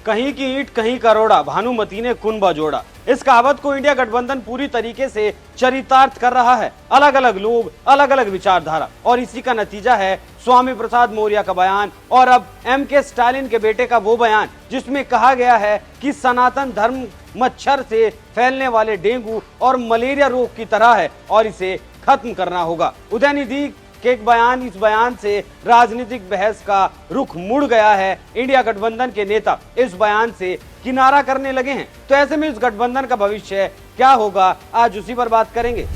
कहीं की ईंट कहीं करोड़ा, भानुमति ने कुनबा जोड़ा। इस कहावत को इंडिया गठबंधन पूरी तरीके से चरितार्थ कर रहा है। अलग अलग लोग, अलग अलग विचारधारा, और इसी का नतीजा है स्वामी प्रसाद मौर्य का बयान और अब एम.के. स्टालिन के बेटे का वो बयान जिसमें कहा गया है कि सनातन धर्म मच्छर से फैलने वाले डेंगू और मलेरिया रोग की तरह है और इसे खत्म करना होगा। उदयनिधि के एक बयान, इस बयान से राजनीतिक बहस का रुख मुड़ गया है। इंडिया गठबंधन के नेता इस बयान से किनारा करने लगे हैं। तो ऐसे में इस गठबंधन का भविष्य क्या होगा, आज उसी पर बात करेंगे।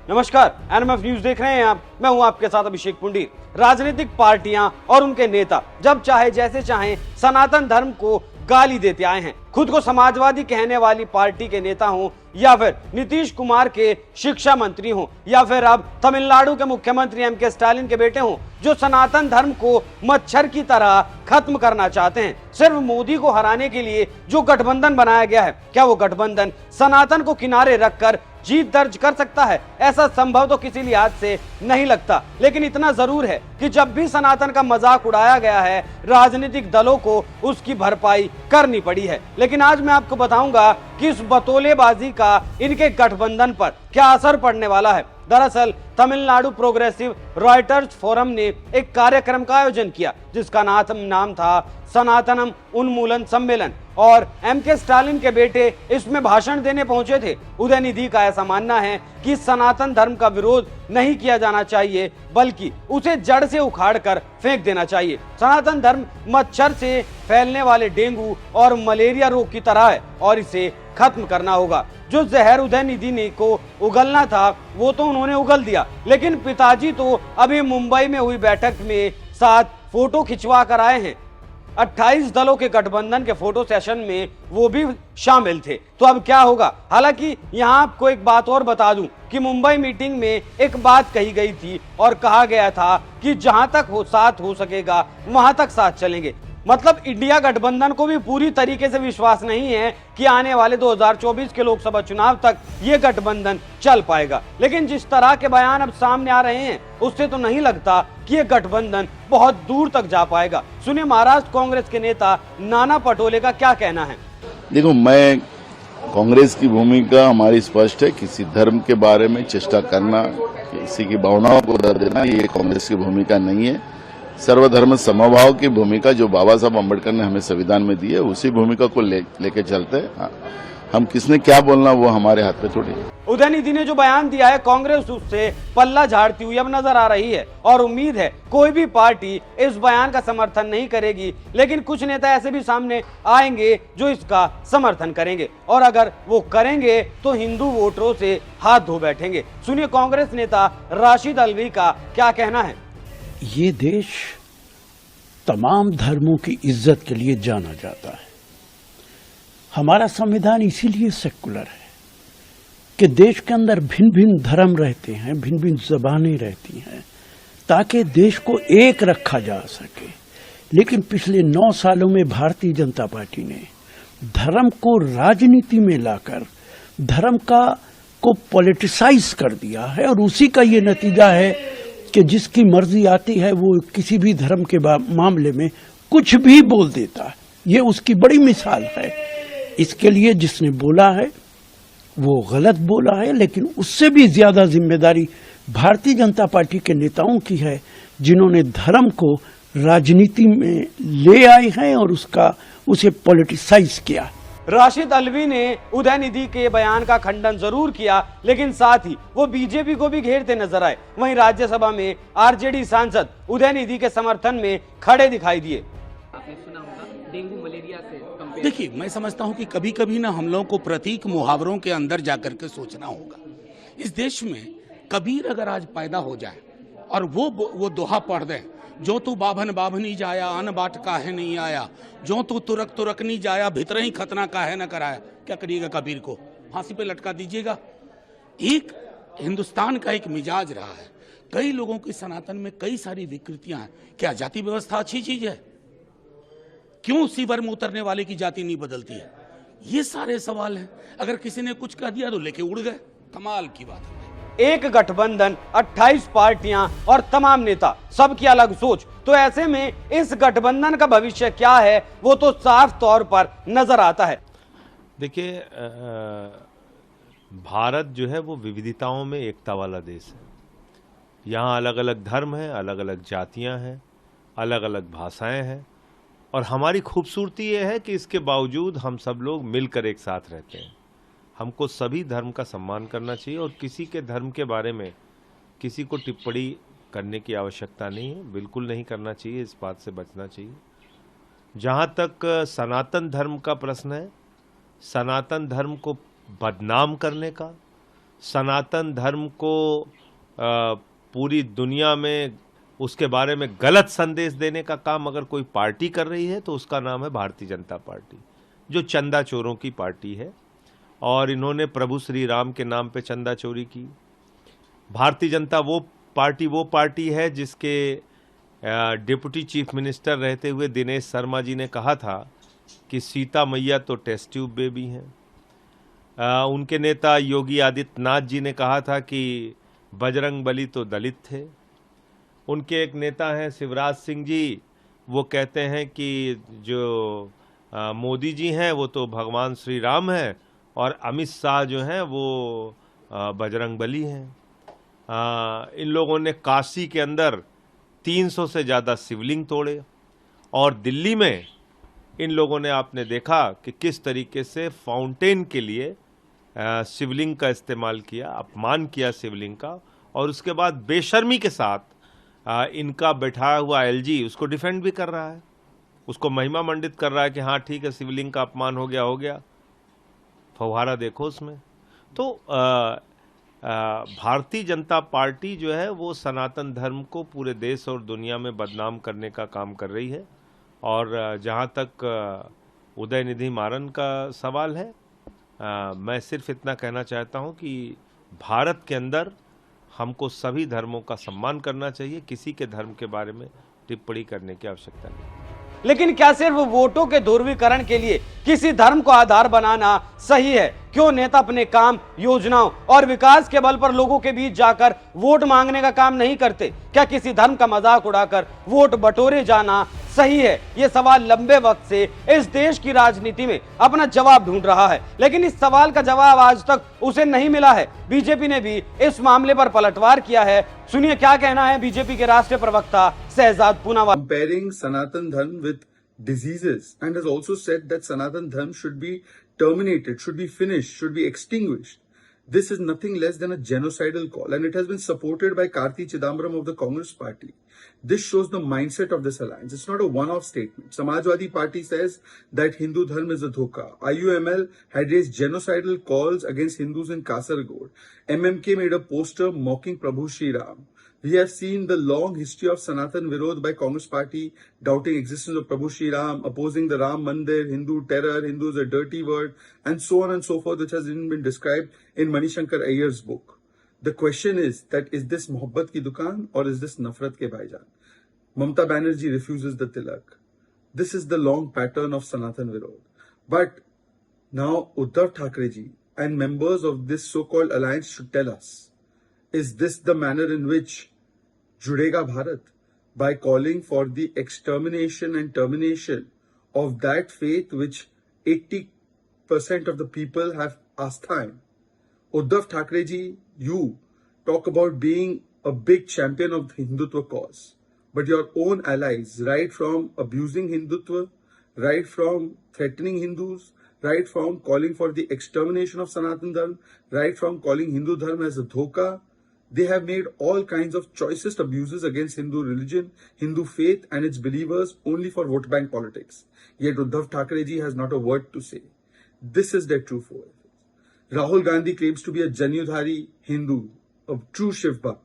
नमस्कार, एनएमएफ न्यूज देख रहे हैं आप। मैं हूं आपके साथ अभिषेक पुंडीर। राजनीतिक पार्टियां और उनके नेता जब चाहे जैसे चाहें सनातन धर्म को गाली देते आए हैं। खुद को समाजवादी कहने वाली पार्टी के नेता हों या फिर नीतीश कुमार के शिक्षा मंत्री हों या फिर अब तमिलनाडु के मुख्यमंत्री एम.के. स्टालिन के बेटे हों, जो सनातन धर्म को मच्छर की तरह खत्म करना चाहते हैं। सिर्फ मोदी को हराने के लिए जो गठबंधन बनाया गया है, क्या वो गठबंधन सनातन को किनारे रखकर जीत दर्ज कर सकता है? ऐसा संभव तो किसी लिहाज से नहीं लगता, लेकिन इतना जरूर है कि जब भी सनातन का मजाक उड़ाया गया है, राजनीतिक दलों को उसकी भरपाई करनी पड़ी है। लेकिन आज मैं आपको बताऊंगा कि इस बतौलेबाजी का इनके गठबंधन पर क्या असर पड़ने वाला है। दरअसल तमिलनाडु प्रोग्रेसिव रॉयटर्स फोरम ने एक कार्यक्रम का आयोजन किया जिसका नाम था सनातनम उन्मूलन सम्मेलन, और एम.के. स्टालिन के बेटे इसमें भाषण देने पहुंचे थे। उदयनिधि का ऐसा मानना है कि सनातन धर्म का विरोध नहीं किया जाना चाहिए, बल्कि उसे जड़ से उखाड़ कर फेंक देना चाहिए। सनातन धर्म मच्छर से फैलने वाले डेंगू और मलेरिया रोग की तरह है और इसे खत्म करना होगा। जो जहर उदयनिधि ने को उगलना था वो तो उन्होंने उगल दिया, लेकिन पिताजी तो अभी मुंबई में हुई बैठक में साथ फोटो खिंचवा कर आए हैं। 28 दलों के गठबंधन के फोटो सेशन में वो भी शामिल थे। तो अब क्या होगा? हालांकि यहाँ आपको एक बात और बता दूं कि मुंबई मीटिंग में एक बात कही गई थी और कहा गया था कि जहां तक साथ हो सकेगा वहां तक साथ चलेंगे। मतलब इंडिया गठबंधन को भी पूरी तरीके से विश्वास नहीं है कि आने वाले 2024 के लोकसभा चुनाव तक ये गठबंधन चल पाएगा। लेकिन जिस तरह के बयान अब सामने आ रहे हैं उससे तो नहीं लगता कि ये गठबंधन बहुत दूर तक जा पाएगा। सुनिए महाराष्ट्र कांग्रेस के नेता नाना पटोले का क्या कहना है। देखो, मैं कांग्रेस की भूमिका हमारी स्पष्ट है। किसी धर्म के बारे में चेष्टा करना, किसी की भावनाओं को दर्द देना, ये कांग्रेस की भूमिका नहीं है। सर्वधर्म समभाव की भूमिका जो बाबा साहब अम्बेडकर ने हमें संविधान में दी है, उसी भूमिका को लेके चलते हैं। हम किसने क्या बोलना वो हमारे हाथ में थोड़ी है। उदयनिधि ने जो बयान दिया है, कांग्रेस उससे पल्ला झाड़ती हुई अब नजर आ रही है और उम्मीद है कोई भी पार्टी इस बयान का समर्थन नहीं करेगी, लेकिन कुछ नेता ऐसे भी सामने आएंगे जो इसका समर्थन करेंगे, और अगर वो करेंगे तो हिंदू वोटरों से हाथ धो बैठेंगे। सुनिए कांग्रेस नेता राशिद अल्वी का क्या कहना है। ये देश तमाम धर्मों की इज्जत के लिए जाना जाता है। हमारा संविधान इसीलिए सेकुलर है कि देश के अंदर भिन्न भिन्न धर्म रहते हैं, भिन्न भिन्न ज़बानें रहती हैं, ताकि देश को एक रखा जा सके। लेकिन पिछले 9 सालों में भारतीय जनता पार्टी ने धर्म को राजनीति में लाकर धर्म को पॉलिटिसाइज कर दिया है, और उसी का ये नतीजा है कि जिसकी मर्जी आती है वो किसी भी धर्म के मामले में कुछ भी बोल देता है। ये उसकी बड़ी मिसाल है। इसके लिए जिसने बोला है वो गलत बोला है, लेकिन उससे भी ज्यादा जिम्मेदारी भारतीय जनता पार्टी के नेताओं की है, जिन्होंने धर्म को राजनीति में ले आए हैं और उसे पॉलिटिसाइज किया। राशिद अल्वी ने उदयनिधि के बयान का खंडन जरूर किया, लेकिन साथ ही वो बीजेपी को भी घेरते नजर आए। वहीं राज्यसभा में आरजेडी सांसद उदयनिधि के समर्थन में खड़े दिखाई दिए। आपने सुना होगा डेंगू मलेरिया से कंपेयर। देखिए, मैं समझता हूं कि कभी कभी ना हम लोगों को प्रतीक मुहावरों के अंदर जाकर के सोचना होगा। इस देश में कबीर अगर आज पैदा हो जाए और वो दोहा पढ़ दे, जो तू बाभन बाभनी जाया अन बाट काहे नहीं आया, जो तू तुरक तुरक नहीं जाया भीतर ही खतना काहे न कराया, क्या करिएगा? कबीर को फांसी पे लटका दीजिएगा। एक हिंदुस्तान का एक मिजाज रहा है, कई लोगों की सनातन में कई सारी विकृतियां हैं। क्या जाति व्यवस्था अच्छी चीज है? क्यों सीवर में उतरने वाले की जाति नहीं बदलती है? ये सारे सवाल हैं। अगर किसी ने कुछ कह दिया तो लेके उड़ गए, कमाल की बात है। एक गठबंधन, 28 पार्टियां और तमाम नेता, सबकी अलग सोच। तो ऐसे में इस गठबंधन का भविष्य क्या है वो तो साफ तौर पर नजर आता है। देखिए, भारत जो है वो विविधताओं में एकता वाला देश है। यहाँ अलग अलग धर्म हैं, अलग अलग जातियाँ हैं, अलग अलग भाषाएं हैं, और हमारी खूबसूरती ये है कि इसके बावजूद हम सब लोग मिलकर एक साथ रहते हैं। हमको सभी धर्म का सम्मान करना चाहिए और किसी के धर्म के बारे में किसी को टिप्पणी करने की आवश्यकता नहीं है, बिल्कुल नहीं करना चाहिए, इस बात से बचना चाहिए। जहाँ तक सनातन धर्म का प्रश्न है, सनातन धर्म को बदनाम करने का, सनातन धर्म को पूरी दुनिया में उसके बारे में गलत संदेश देने का काम अगर कोई पार्टी कर रही है तो उसका नाम है भारतीय जनता पार्टी, जो चंदा चोरों की पार्टी है। और इन्होंने प्रभु श्री राम के नाम पे चंदा चोरी की। भारतीय जनता वो पार्टी है जिसके डिप्टी चीफ मिनिस्टर रहते हुए दिनेश शर्मा जी ने कहा था कि सीता मैया तो टेस्ट ट्यूब बेबी हैं। उनके नेता योगी आदित्यनाथ जी ने कहा था कि बजरंग बली तो दलित थे। उनके एक नेता हैं शिवराज सिंह जी, वो कहते हैं कि जो मोदी जी हैं वो तो भगवान श्री राम हैं, और अमित शाह जो हैं वो बजरंग बली हैं। इन लोगों ने काशी के अंदर 300 से ज़्यादा शिवलिंग तोड़े, और दिल्ली में इन लोगों ने, आपने देखा कि किस तरीके से फाउंटेन के लिए शिवलिंग का इस्तेमाल किया, अपमान किया शिवलिंग का, और उसके बाद बेशर्मी के साथ इनका बैठाया हुआ एलजी उसको डिफेंड भी कर रहा है, उसको महिमा मंडित कर रहा है कि हाँ ठीक है, शिवलिंग का अपमान हो गया। फव्वारा देखो उसमें। तो भारतीय जनता पार्टी जो है वो सनातन धर्म को पूरे देश और दुनिया में बदनाम करने का काम कर रही है। और जहाँ तक उदयनिधि मारन का सवाल है, मैं सिर्फ इतना कहना चाहता हूँ कि भारत के अंदर हमको सभी धर्मों का सम्मान करना चाहिए, किसी के धर्म के बारे में टिप्पणी करने की आवश्यकता नहीं। लेकिन क्या सिर्फ वोटों के ध्रुवीकरण के लिए किसी धर्म को आधार बनाना सही है? क्यों नेता अपने काम, योजनाओं और विकास के बल पर लोगों के बीच जाकर वोट मांगने का काम नहीं करते? क्या किसी धर्म का मजाक उड़ाकर वोट बटोरे जाना सही है? ये सवाल लंबे वक्त से इस देश की राजनीति में अपना जवाब ढूंढ रहा है, लेकिन इस सवाल का जवाब आज तक उसे नहीं मिला है। बीजेपी ने भी इस मामले पर पलटवार किया है। सुनिए क्या कहना है बीजेपी के राष्ट्रीय प्रवक्ता Shahzad Poonawalla. Comparing Sanatan Dharma with diseases, and has also said that Sanatan Dharma should be terminated, should be finished, should be extinguished. This is nothing less than a genocidal call, and it has been supported by Karti Chidambaram of the Congress Party. This shows the mindset of this alliance. It's not a one-off statement. Samajwadi Party says that Hindu Dharma is a dhoka. IUML had raised genocidal calls against Hindus in Kasaragod. MMK made a poster mocking Prabhu Shri Ram. We have seen the long history of Sanatan Virod by Congress Party, doubting existence of Prabhu Shri Ram, opposing the Ram Mandir, Hindu terror, Hindu is a dirty word, and so on and so forth, which has even been described in Manishankar Iyer's book. The question is that is this Mohabbat ki dukaan or is this Nafrat ke bhaijan? Mamata Banerjee refuses the tilak. This is the long pattern of Sanatan Virod. But now Uddhav Thackeray ji and members of this so-called alliance should tell us, is this the manner in which Judega Bharat, by calling for the extermination and termination of that faith which 80% of the people have astha in? Uddhav Thackeray ji, you talk about being a big champion of the Hindutva cause, but your own allies, right from abusing Hindutva, right from threatening Hindus, right from calling for the extermination of Sanatan Dharma, right from calling Hindu Dharma as a dhoka, they have made all kinds of choicest abuses against Hindu religion, Hindu faith and its believers only for vote bank politics. Yet Uddhav Thackeray ji has not a word to say. This is their true foe. Rahul Gandhi claims to be a Janyudhari Hindu, a true Shiv Bhakt.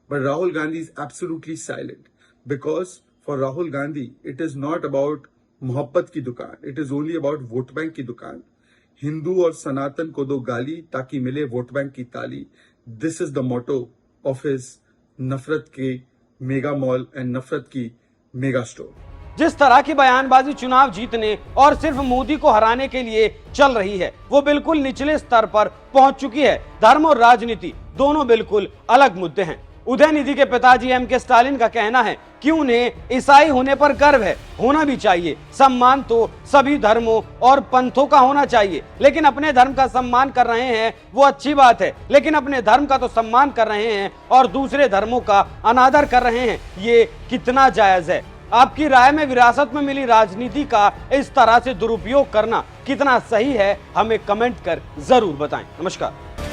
But Rahul Gandhi is absolutely silent, because for Rahul Gandhi, it is not about Mohabbat ki dukaan. It is only about vote bank ki dukaan. Hindu or Sanatan ko do gali taki mile vote bank ki tali. This is the motto of his Nafrat ke mega mall and Nafrat ki mega store. जिस तरह की बयानबाजी चुनाव जीतने और सिर्फ मोदी को हराने के लिए चल रही है, वो बिल्कुल निचले स्तर पर पहुंच चुकी है। धर्म और राजनीति दोनों बिल्कुल अलग मुद्दे हैं। उदयनिधि के पिताजी एम.के. स्टालिन का कहना है कि उन्हें ईसाई होने पर गर्व है, होना भी चाहिए। सम्मान तो सभी धर्मों और पंथों का होना चाहिए, लेकिन अपने धर्म का सम्मान कर रहे हैं वो अच्छी बात है, लेकिन अपने धर्म का तो सम्मान कर रहे हैं और दूसरे धर्मों का अनादर कर रहे हैं, ये कितना जायज है? आपकी राय में विरासत में मिली राजनीति का इस तरह से दुरुपयोग करना कितना सही है? हमें कमेंट कर जरूर बताएं। नमस्कार।